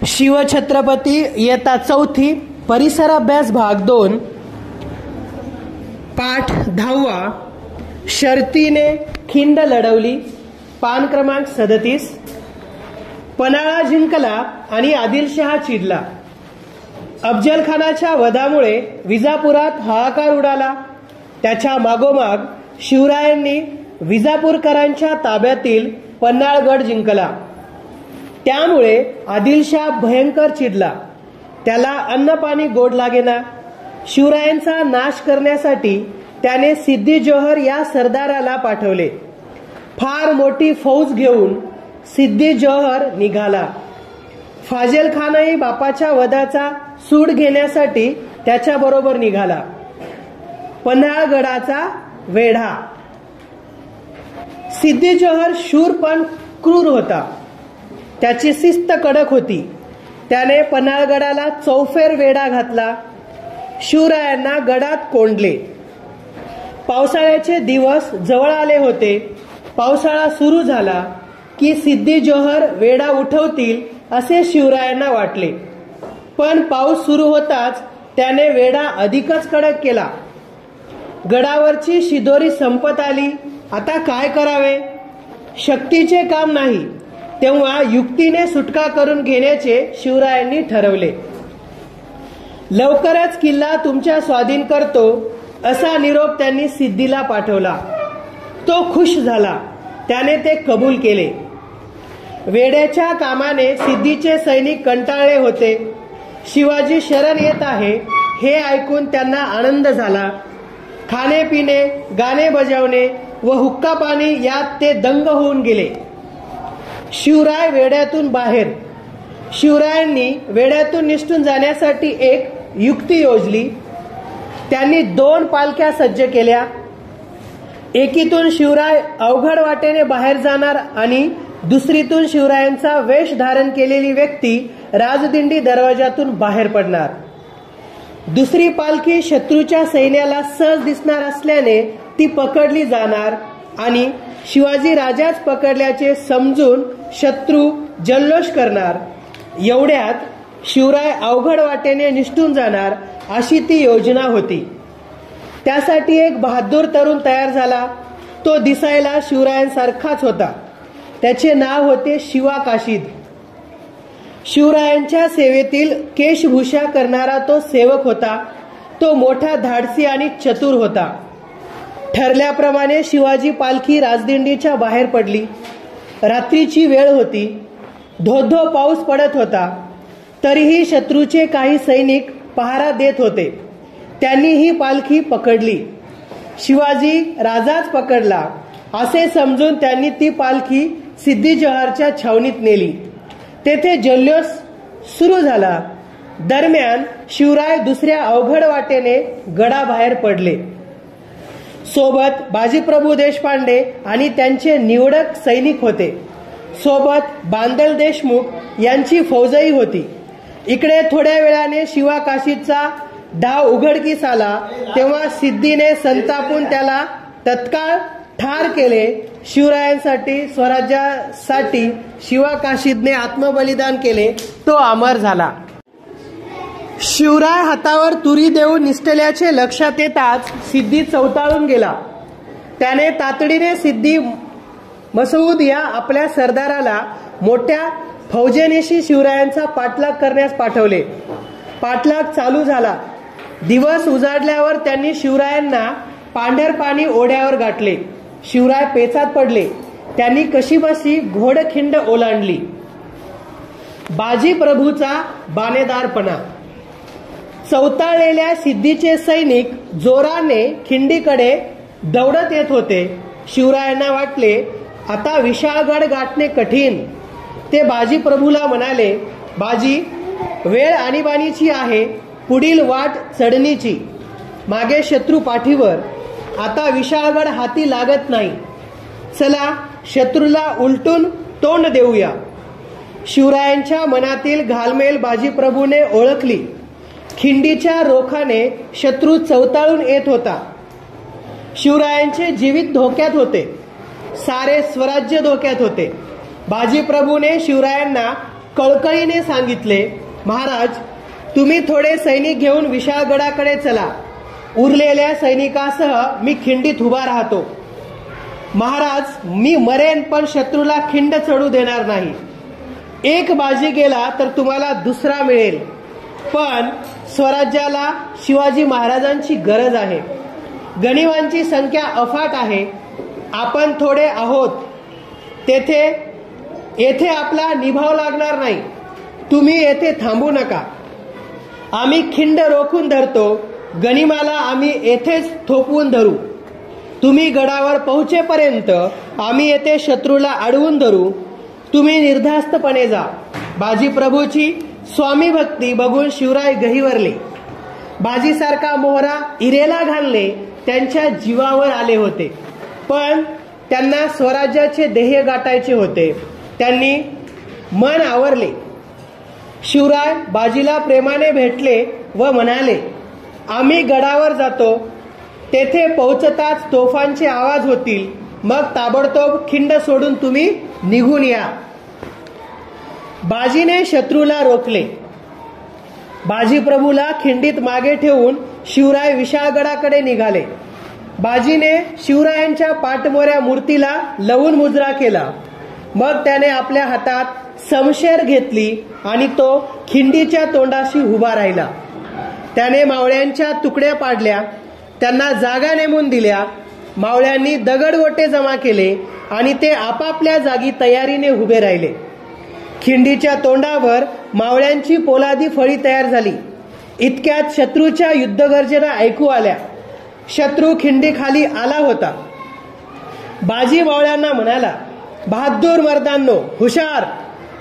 शिवछत्रपती इयत्ता चौथी परिसर अभ्यास भाग 2 पाठ 10 शर्तीने खिंड लढवली पान क्रमांक 37। पन्हाळा जिंकला आणि आदिलशहा चिडला। अफजल खानाच्या वधामुळे विजापुरात हाहाकार उडाला। त्याच्या मागोमाग शिवरायांनी विजापूरकरांच्या ताब्यातील पन्हाळगड जिंकला। त्यामुळे आदिलशहा भयंकर चिडला। त्याला अन्न पाणी गोड लागेना। शिवरायांचा नाश करण्यासाठी त्याने सिद्दी जोहर या सरदाराला पाठवले। फार मोठी फौज घेऊन सिद्दी जोहर निघाला। फाजल खानही बापाच्या वधाचा सूड घेण्यासाठी त्याच्याबरोबर निघाला। पन्हाळगडाचा वेढा। सिद्दी जोहर शूर पण क्रूर होता। त्याची शिस्त कडक होती। त्याने पन्हाळगडाला चौफेर वेढा घातला। शिवरायांना गडात कोंडले। पावसाळ्याचे दिवस जवळ आले होते। पावसाळा सुरू झाला की सिद्दी जोहर वेढा उठवतील असे शिवरायांना वाटले, पण पाऊस सुरू होताच त्याने वेढा अधिकच कडक केला। गडावरची शिदोरी संपत आली। आता काय करावे? शक्तीचे काम नाही, तेव्हा युक्तीने सुटका करून घेण्याचे शिवरायांनी ठरवले। लवकरच किल्ला तुमच्या स्वाधीन करतो असा निरोप त्यांनी सिद्धीला पाठवला। तो खुश झाला। त्याने ते कबूल केले। वेड्याच्या कामाने सिद्धीचे सैनिक कंटाळले होते। शिवाजी शरण येत आहे हे ऐकून त्यांना आनंद झाला। खाणे पिणे, गाणे बजावणे व हुक्का पाणी यात ते दंग होऊन गेले। शिवराय वेड्यातून बाहेर। शिवरायांनी वेड्यातून निसटून जाण्यासाठी एक युक्ती योजली। त्यांनी 2 पालख्या सज्ज केल्या। एकीतून शिवराय अवघड वाटेने बाहेर जाणार आणि दुसरीतून शिवरायांचा वेश धारण केलेली व्यक्ती राजदिंडी दरवाजातून बाहेर पडणार। दुसरी पालखी शत्रूच्या सैन्याला सहज दिसणार असल्याने ती पकडली जाणार आणि शिवाजी राजाच पकडल्याचे समजून शत्रू जल्लोष करणार। एवढ्यात शिवराय अवघड वाटेने निसटून जाणार अशी ती योजना होती। त्यासाठी एक बहादूर तरुण तयार झाला। तो दिसायला शिवरायांसारखाच होता। त्याचे नाव होते शिवा काशीद। शिवरायांच्या सेवेतील केशभूषा करणारा तो सेवक होता। तो मोठा धाडसी आणि चतुर होता। ठरल्याप्रमाणे शिवाजी पालखी राजदिंडीच्या बाहेर पडली। रात्रीची वेळ होती। धो-धो पाऊस पडत होता। तरीही शत्रूचे काही सैनिक पहारा देत होते। त्यांनी ही पालखी पकडली। शिवाजी राजाच पकडला असे समजून त्यांनी ती पालखी सिद्दी जोहरच्या छावणीत नेली। तेथे जल्लोष सुरू झाला। दरम्यान शिवराय दुसऱ्या अवघड वाटेने गडाबाहेर पडले। सोबत बाजीप्रभू देशपांडे आणि त्यांचे निवडक सैनिक होते। सोबत बांदल देशमुख यांची फौजही होती। इकडे थोड्या वेळाने शिवा काशीदचा डाव उघडकीस आला तेव्हा सिद्धीने संतापून त्याला तत्काळ ठार केले। शिवरायांसाठी, स्वराज्यासाठी शिवा काशीदने आत्मबलिदान केले। तो अमर झाला। शिवराय हातावर तुरी देऊन निसटल्याचे लक्षात येताच सिद्दी चवताळून गेला। त्याने तातडीने सिद्दी मसऊद या आपल्या सरदाराला मोठ्या फौजेनिशी शिवरायांचा पाठलाग करण्यास पाठवले। पाठलाग चालू झाला। दिवस उजाडल्यावर त्यांनी शिवरायांना पांढरपाणी ओढ्यावर गाठले। शिवराय पेचात पडले। त्यांनी कशीबशी घोडखिंड ओलांडली। बाजीप्रभूचा बाणेदारपणा। चवताळलेल्या सिद्धीचे सैनिक जोराने खिंडीकडे दौडत येत होते। शिवरायांना वाटले आता विशाळगड गाठणे कठीण। ते बाजीप्रभूला म्हणाले, बाजी, वेळ आणीबाणीची आहे। पुढील वाट चढणीची। मागे शत्रू पाठीवर। आता विशाळगड हाती लागत नाही। चला शत्रूला उलटून तोंड देऊया। शिवरायांच्या मनातील घालमेल बाजीप्रभूने ओळखली। खिंडीच्या रोखाने शत्रू चवताळून येत होता। शिवरायांचे जीवित धोक्यात होते। सारे स्वराज्य धोक्यात होते। बाजीप्रभूने शिवरायांना कळकळीने सांगितले, महाराज, तुम्ही थोडे सैनिक घेऊन विशाळगडाकडे चला. उरलेल्या सैनिकासह मी खिंडीत उभा राहतो. महाराज, मी मरेन पण शत्रूला खिंड चढू देणार नाही. एक बाजी गेला तर तुम्हाला दुसरा मिळेल, पण स्वराज्याला शिवाजी महाराजांची गरज आहे. गनिमांची संख्या अफाट आहे. आपण थोडे आहोत. येथे आपला निभाव लागणार नाही. तुम्ही येथे थांबू नका. आम्ही खिंड रोखून धरतो. गनिमाला आम्ही येथेच थोपवून धरू. तुम्ही गडावर पोहोचेपर्यंत आम्ही येथे शत्रूला अडवून धरू. तुम्ही निर्धास्तपणे जा. बाजीप्रभूची स्वामी भक्ती बघून शिवराय गहिवरले. बाजीसारखा मोहरा इरेला घालणे त्यांच्या जीवावर आले होते, पण त्यांना स्वराज्याचे ध्येय गाठायचे होते. त्यांनी मन आवरले. शिवराय बाजीला प्रेमाने भेटले व म्हणाले, आम्ही गडावर जातो. तेथे पोहोचताच तोफांचे आवाज होतील. मग ताबडतोब खिंड सोडून तुम्ही निघून या. बाजीने शत्रूला रोखले. बाजीप्रभूला खिंडीत मागे ठेवून शिवराय विशाळगडाकडे निघाले. बाजीने शिवरायांच्या पाठमोऱ्या मूर्तीला लवून मुजरा केला. मग त्याने आपल्या हातात समशेर घेतली आणि तो खिंडीच्या तोंडाशी उभा राहिला. त्याने मावळ्यांच्या तुकड्या पाडल्या, त्यांना जागा नेमून दिल्या. मावळ्यांनी दगडगोटे जमा केले आणि ते आपापल्या जागी तयारीने उभे राहिले. खिंडीच्या तोंडावर मावळ्यांची पोलादी फळी तयार झाली. इतक्यात शत्रूच्या युद्धगर्जना ऐकू आल्या. शत्रू खिंडीखाली आला होता. बाजी मावळ्यांना म्हणाला, बहादूर मर्दांनो, हुशार,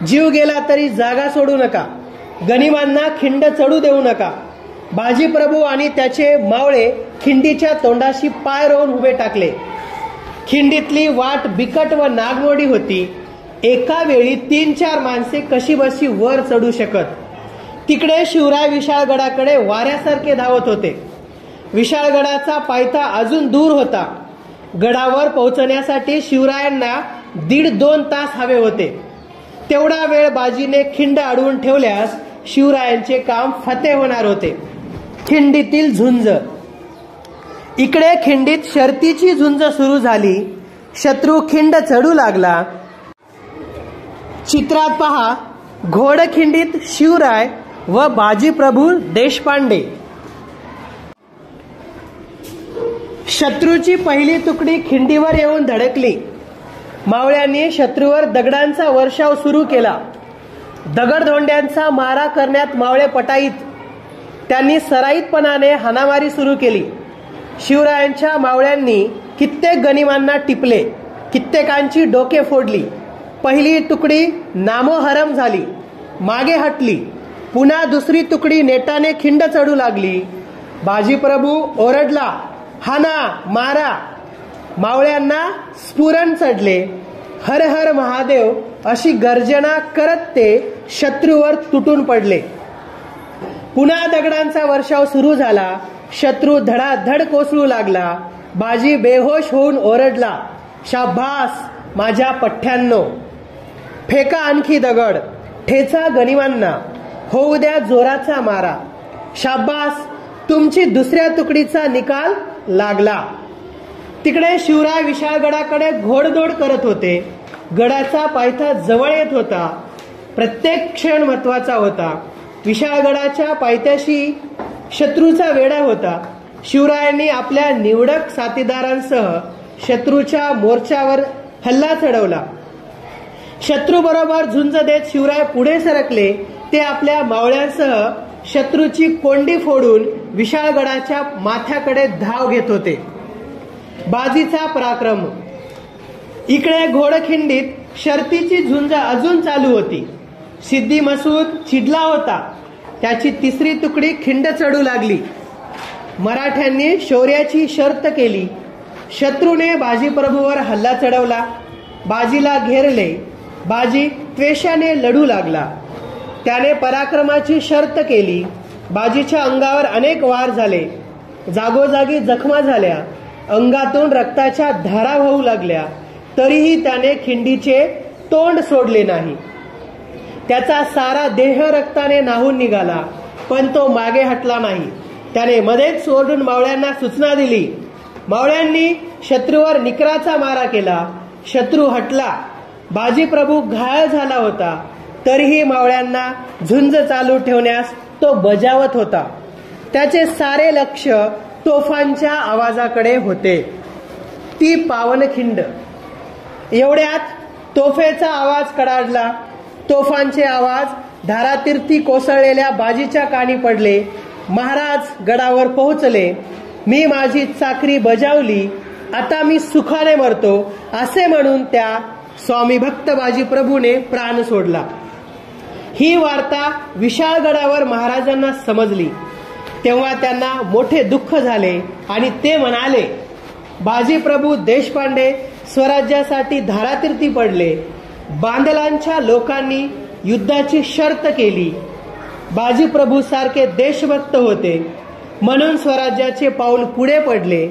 जीव गेला तरी जागा सोडू नका. गनिमांना खिंड चढू देऊ नका. बाजीप्रभू आणि त्याचे मावळे खिंडीच्या तोंडाशी पाय रोवून उभे टाकले. खिंडीतली वाट बिकट व नागमोडी होती. एका वेळी 3-4 माणसे कशीबशी वर चढू शकत. तिकडे शिवराय विशाळगडाकडे वाऱ्यासारखे धावत होते. विशाळगडाचा पायथा अजून दूर होता. गडावर पोहोचण्यासाठी शिवरायांना 1.5-2 तास हवे होते. तेवढा वेळ बाजीने खिंड अडवून ठेवल्यास शिवरायांचे काम फते होणार होते. खिंडीतील झुंज. इकडे खिंडीत शर्तीची झुंज सुरू झाली. शत्रू खिंड चढू लागला. चित्रात पहा, घोडखिंडीत शिवराय व बाजीप्रभू देशपांडे. शत्रूची पहिली तुकडी खिंडीवर येऊन धडकली. मावळ्यांनी शत्रूवर दगडांचा वर्षाव सुरू केला. दगडधोंड्यांचा मारा करण्यात मावळे पटाईत. त्यांनी सराईतपणाने हाणामारी सुरू केली. शिवरायांच्या मावळ्यांनी कित्येक गनिमांना टिपले. कित्येकांची डोके फोडली. पहिली तुकडी नामोहरम झाली, मागे हटली. पुन्हा दुसरी तुकडी नेटाने खिंड चढू लागली. बाजीप्रभू ओरडला, हाना, मारा. मावळ्यांना स्फुरण चढले. हर हर महादेव अशी गर्जना करत ते शत्रूवर तुटून पडले. पुन्हा दगडांचा वर्षाव सुरू झाला. शत्रू धडाधड कोसळू लागला. बाजी बेहोश होऊन ओरडला, शाब्बास माझ्या पठ्ठ्यांनो, फेका आणखी दगड, ठेचा गनिमांना, होऊ द्या जोराचा मारा. शाब्बास, तुमची दुसऱ्या तुकडीचा निकाल लागला. तिकडे शिवराय विशाळगडाकडे घोडदौड करत होते. गडाचा पायथा जवळ येत होता. प्रत्येक क्षण महत्वाचा होता. विशाळगडाच्या पायथ्याशी शत्रूचा वेढा होता. शिवरायांनी आपल्या निवडक साथीदारांसह शत्रूच्या मोर्चावर हल्ला चढवला. शत्रूबरोबर झुंज देत शिवराय पुढे सरकले. ते आपल्या मावळ्यांसह शत्रूची कोंडी फोडून विशाळगडाच्या माथ्याकडे धाव घेत होते. बाजीचा पराक्रम. इकडे घोडखिंडीत शर्तीची झुंज अजून चालू होती. सिद्दी मसूद चिडला होता. त्याची तिसरी तुकडी खिंड चढू लागली. मराठ्यांनी शौर्याची शर्त केली. शत्रूने बाजीप्रभूवर हल्ला चढवला. बाजीला घेरले. बाजी त्वेषाने लढू लागला. त्याने पराक्रमाची शर्त केली. बाजीच्या अंगावर अनेक वार झाले. जागोजागी जखमा झाल्या. अंगातून रक्ताच्या धारा वाहू लागल्या. तरीही त्याने खिंडीचे तोंड सोडले नाही. त्याचा सारा देह रक्ताने न्हाऊन निघाला, पण तो मागे हटला नाही. त्याने मध्येच सोडून मावळ्यांना सूचना दिली. मावळ्यांनी शत्रूवर निकराचा मारा केला. शत्रू हटला. बाजीप्रभू घायल झाला होता, तरीही मावळ्यांना झुंज चालू ठेवण्यास तो बजावत होता. त्याचे सारे लक्ष तोफांच्या आवाजाकडे होते. ती पावनखिंड. एवढ्यात तोफेचा आवाज कडाडला. तोफांचे आवाज धारातीर्थी कोसळलेल्या बाजीच्या कानी पडले. महाराज गडावर पोहोचले. मी माझी चाकरी बजावली, आता मी सुखाने मरतो, असे म्हणून त्या स्वामी भक्त बाजीप्रभूने प्राण सोडला. ही वार्ता विशाळगडावर महाराजांना समजली. तेव्हा त्यांना मोठे दुःख झाले आणि ते म्हणाले, बाजीप्रभू देशपांडे स्वराज्यासाठी धारातीर्थी पडले. बांदलांच्या लोकांनी युद्धाची शर्त केली. बाजीप्रभू सारखे देशभक्त होते म्हणून स्वराज्याचे पाऊल पुढे पडले.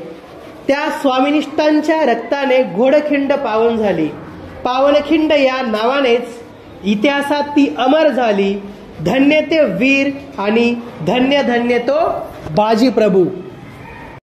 त्या स्वामिनिष्ठांच्या रक्ताने घोडखिंड पावन झाली. पावनखिंड या नावानेच इतिहासात ती अमर झाली. धन्य ते वीर आणि धन्य धन्य तो बाजीप्रभू.